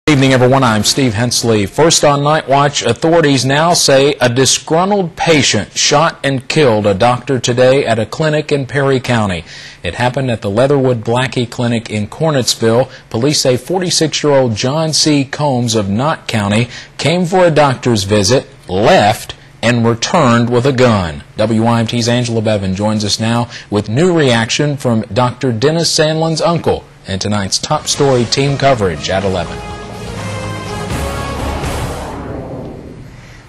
Good evening, everyone. I'm Steve Hensley. First on Night Watch, authorities now say a disgruntled patient shot and killed a doctor today at a clinic in Perry County. It happened at the Leatherwood Blackie Clinic in Cornettsville. Police say 46-year-old John C. Combs of Knott County came for a doctor's visit, left, and returned with a gun. WYMT's Angela Beavin joins us now with new reaction from Dr. Dennis Sandlin's uncle in tonight's top story team coverage at 11.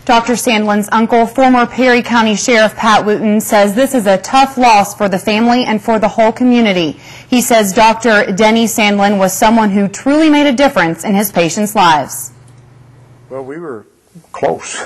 Dr. Sandlin's uncle, former Perry County Sheriff Pat Wooten, says this is a tough loss for the family and for the whole community. He says Dr. Dennis Sandlin was someone who truly made a difference in his patients' lives. Well, we were close,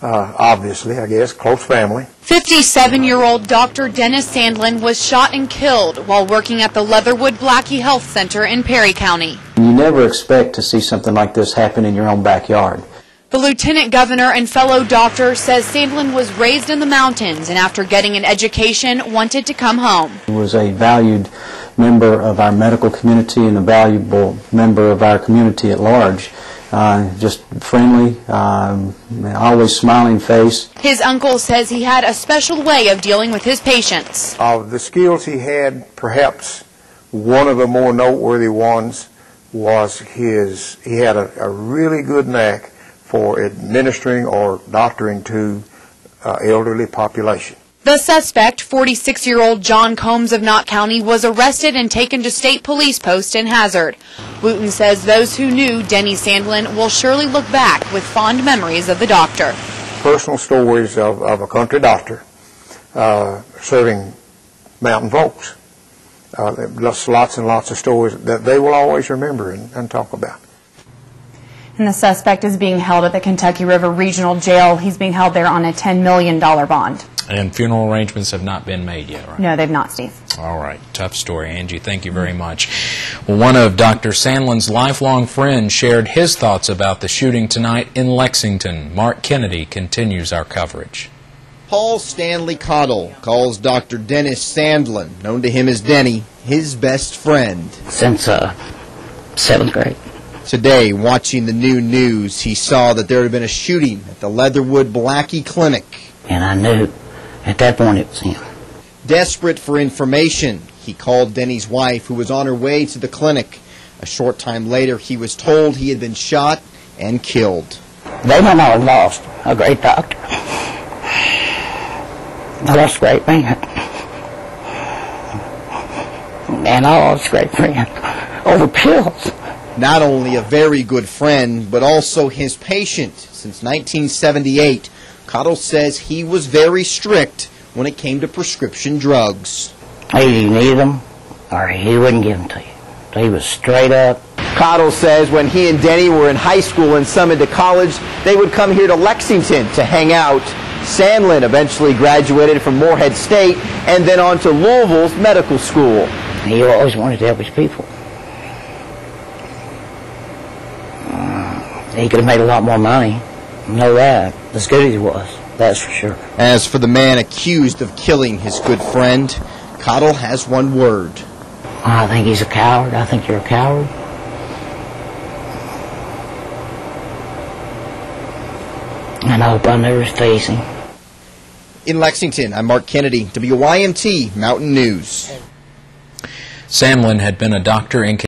obviously, I guess, close family. 57-year-old Dr. Dennis Sandlin was shot and killed while working at the Leatherwood Blackie Health Center in Perry County. You never expect to see something like this happen in your own backyard. The lieutenant governor and fellow doctor says Sandlin was raised in the mountains and after getting an education wanted to come home. He was a valued member of our medical community and a valuable member of our community at large. Just friendly, always smiling face. His uncle says he had a special way of dealing with his patients. Of the skills he had, perhaps one of the more noteworthy ones was he had a really good knack for administering or doctoring to elderly population. The suspect, 46-year-old John Combs of Knott County, was arrested and taken to state police post in Hazard. Wooten says those who knew Dennis Sandlin will surely look back with fond memories of the doctor. Personal stories of a country doctor serving mountain folks. Lots and lots of stories that they will always remember and talk about. And the suspect is being held at the Kentucky River Regional Jail. He's being held there on a $10 million bond. And funeral arrangements have not been made yet, right? No, they've not, Steve. All right. Tough story, Angie. Thank you very much. Well, one of Dr. Sandlin's lifelong friends shared his thoughts about the shooting tonight in Lexington. Mark Kennedy continues our coverage. Paul Stanley Cottle calls Dr. Dennis Sandlin, known to him as Denny, his best friend. Since 7th grade. Today, watching the new news, he saw that there had been a shooting at the Leatherwood Blackie Clinic. And I knew at that point it was him. Desperate for information, he called Denny's wife, who was on her way to the clinic. A short time later, he was told he had been shot and killed. They might not have lost a great doctor. I lost a great man. And I lost a great friend over pills. Not only a very good friend, but also his patient. Since 1978, Cottle says he was very strict when it came to prescription drugs. Either you needed them, or he wouldn't give them to you. He was straight up. Cottle says when he and Denny were in high school and some into college, they would come here to Lexington to hang out. Sandlin eventually graduated from Morehead State and then on to Louisville's medical school. He always wanted to help his people. He could have made a lot more money. I know that. As good as he was, that's for sure. As for the man accused of killing his good friend, Cottle has one word. I think he's a coward. I think you're a coward. And I hope I never face him. In Lexington, I'm Mark Kennedy, WYMT Mountain News. Sandlin had been a doctor in